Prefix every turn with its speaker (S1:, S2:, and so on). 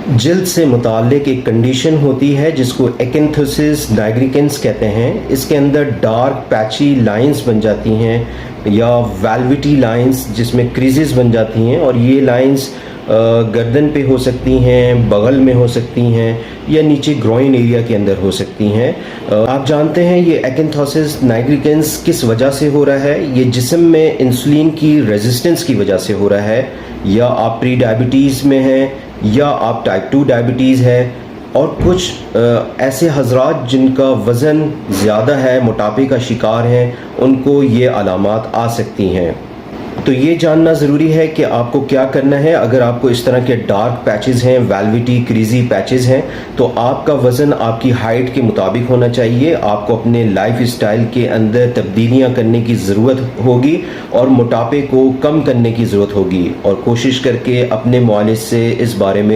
S1: جلد سے متعلق ایک کنڈیشن ہوتی ہے جس کو ایکنتھوسس نائگریکنس کہتے ہیں. اس کے اندر ڈارک پیچی لائنز بن جاتی ہیں یا ویلویٹی لائنز جس میں کریزز بن جاتی ہیں، اور یہ لائنز گردن پہ ہو سکتی ہیں، بغل میں ہو سکتی ہیں، یا نیچے گروئن ایریا کے اندر ہو سکتی ہیں. آپ جانتے ہیں یہ ایکنتھوسس نائگریکنس کس وجہ سے ہو رہا ہے؟ یہ جسم میں انسولین کی ریزسٹنس کی وجہ سے ہو رہا ہے، یا آپ پری ڈائبٹیز میں ہیں، یا آپ ٹائپ 2 ڈائبٹیز ہے، اور کچھ ایسے حضرات جن کا وزن زیادہ ہے، موٹاپے کا شکار ہیں، ان کو یہ علامات آ سکتی ہیں. تو یہ جاننا ضروری ہے کہ آپ کو کیا کرنا ہے. اگر آپ کو اس طرح کے ڈارک پیچز ہیں، ویلویٹی کریزی پیچز ہیں، تو آپ کا وزن آپ کی ہائٹ کے مطابق ہونا چاہیے. آپ کو اپنے لائف اسٹائل کے اندر تبدیلیاں کرنے کی ضرورت ہوگی اور موٹاپے کو کم کرنے کی ضرورت ہوگی، اور کوشش کر کے اپنے معالج سے اس بارے میں